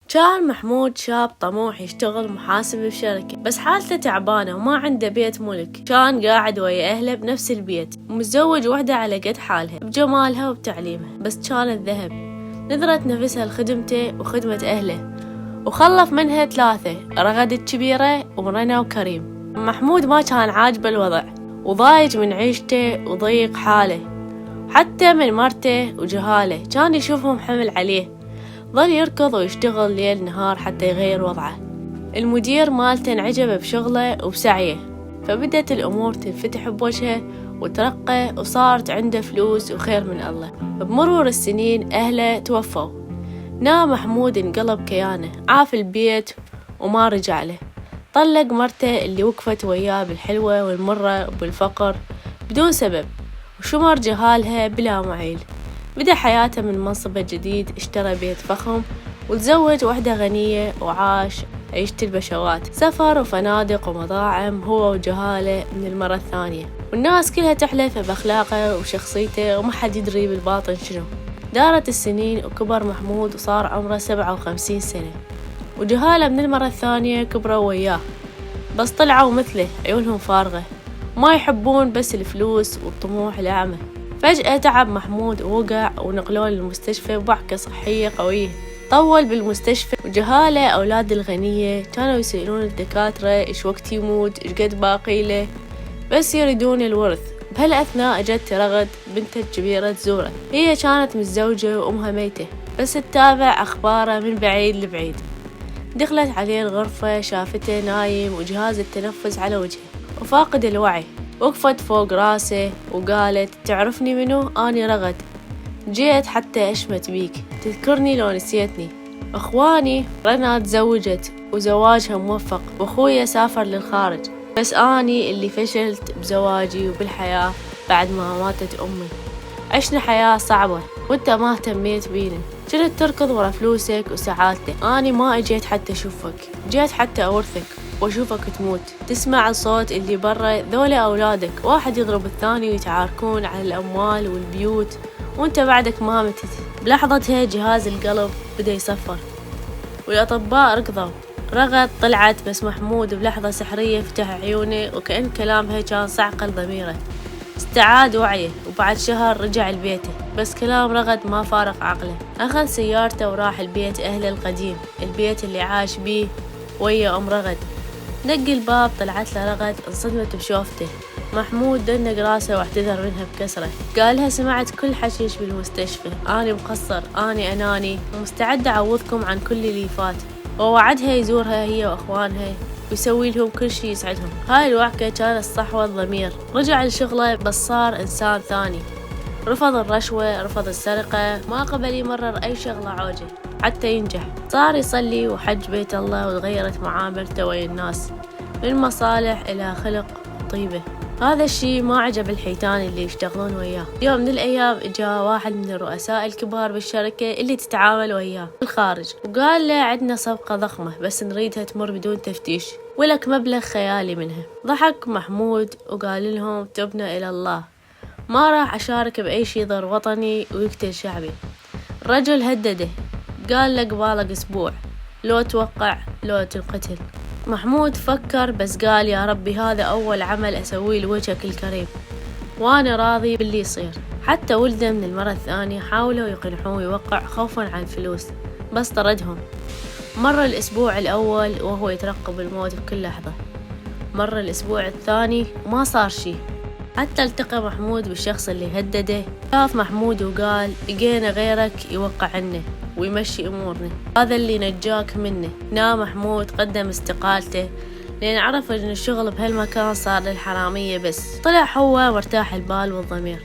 كان محمود شاب طموح يشتغل محاسب بشركة، بس حالته تعبانة وما عنده بيت ملك. كان قاعد ويا أهله بنفس البيت ومتزوج وحدة على قد حالها بجمالها وبتعليمها، بس كانت ذهب. نذرت نفسها لخدمته وخدمة أهله، وخلف منها 3: رغد الكبيرة ومرنا وكريم. محمود ما كان عاجبه الوضع وضايج من عيشته وضيق حاله، حتى من مرته وجهاله كان يشوفهم حمل عليه. ظل يركض ويشتغل ليل نهار حتى يغير وضعه. المدير مالته انعجب بشغله وبسعيه، فبدت الأمور تنفتح بوجهه وترقى وصارت عنده فلوس وخير من الله. بمرور السنين أهله توفوا. نام محمود انقلب كيانه، عاف البيت وما رجع له. طلق مرته اللي وقفت وياه بالحلوة والمرة وبالفقر بدون سبب، وشمر جهالها بلا معيل. بدأ حياته من منصبه جديد، اشترى بيت فخم وتزوج وحدة غنية وعاش عيشة البشوات، سفر وفنادق ومطاعم هو وجهاله من المرة الثانية، والناس كلها تحلف بأخلاقه وشخصيته وما حد يدري بالباطن شنو. دارت السنين وكبر محمود وصار عمره 57 سنة، وجهاله من المرة الثانية كبروا وياه، بس طلعوا مثله عيونهم فارغة، ما يحبون بس الفلوس والطموح الأعمى. فجأة تعب محمود ووقع ونقلوه للمستشفى بوعكة صحية قوية. طول بالمستشفى، وجهاله أولاد الغنية كانوا يسألون الدكاترة إيش وقت يموت، إيش قد باقي له، بس يريدون الورث. بهالأثناء جت رغد بنته الكبيرة تزوره. هي كانت متزوجة وأمها ميتة، بس تتابع أخباره من بعيد لبعيد. دخلت عليه الغرفة، شافته نايم وجهاز التنفس على وجهه وفاقد الوعي. وقفت فوق راسه وقالت: تعرفني منو؟ أني رغد، جيت حتى أشمت بيك، تذكرني لو نسيتني؟ أخواني رنا تزوجت وزواجها موفق، وأخويا سافر للخارج، بس أني اللي فشلت بزواجي وبالحياة بعد ما ماتت أمي. عشنا حياة صعبة وانت ما اهتميت بينا، كنت تركض ورا فلوسك وسعادتك. أني ما اجيت حتى أشوفك، جيت حتى أورثك واشوفك تموت. تسمع الصوت اللي برا، ذولا أولادك، واحد يضرب الثاني ويتعاركون على الأموال والبيوت، وانت بعدك ما متت. بلحظتها جهاز القلب بدأ يصفر والأطباء ركضوا. رغد طلعت، بس محمود بلحظة سحرية فتح عيونه وكأن كلامها كان صعقل ضميره. استعاد وعيه، وبعد شهر رجع لبيته، بس كلام رغد ما فارق عقله. أخذ سيارته وراح البيت أهله القديم، البيت اللي عاش بيه ويا أم رغد. دق الباب، طلعت له رغد، انصدمت بشوفته. محمود دنق راسه واعتذر منها بكسرة. قالها: سمعت كل حكيش بالمستشفى، أنا مقصر، أنا أناني، ومستعد أعوضكم عن كل اللي فات. ووعدها يزورها هي وأخوانها ويسوي لهم كل شي يسعدهم. هاي الوعكة كانت صحوة الضمير. رجع لشغله، بس صار إنسان ثاني. رفض الرشوة، رفض السرقة، ما قبل يمرر أي شغلة عوجة حتى ينجح. صار يصلي وحج بيت الله، وتغيرت معاملته ويا الناس من مصالح إلى خلق طيبة. هذا الشي ما عجب الحيتان اللي يشتغلون وياه. يوم من الأيام اجا واحد من الرؤساء الكبار بالشركة اللي تتعامل وياه بالخارج، وقال له: عندنا صفقة ضخمة بس نريدها تمر بدون تفتيش، ولك مبلغ خيالي منها. ضحك محمود وقال لهم: تبنا إلى الله، ما راح أشارك بأي شي يضر وطني ويقتل شعبي. الرجل هدده، قال له: قبالك أسبوع، لو توقع لو تنقتل. محمود فكر، بس قال: يا ربي، هذا أول عمل أسويه لوجهك الكريم، وأنا راضي باللي يصير. حتى ولده من المرة الثانية حاولوا يقنعوه يوقع خوفا عن الفلوس، بس طردهم. مر الأسبوع الأول وهو يترقب الموت بكل لحظة. مر الأسبوع الثاني وما صار شي، حتى التقى محمود بالشخص اللي هدده. شاف محمود وقال: لقينا غيرك يوقع عنه ويمشي أمورنا، هذا اللي نجاك منه. نام محمود، قدم استقالته، لأن عرف أن الشغل بهالمكان صار للحرامية بس. طلع هو مرتاح البال والضمير.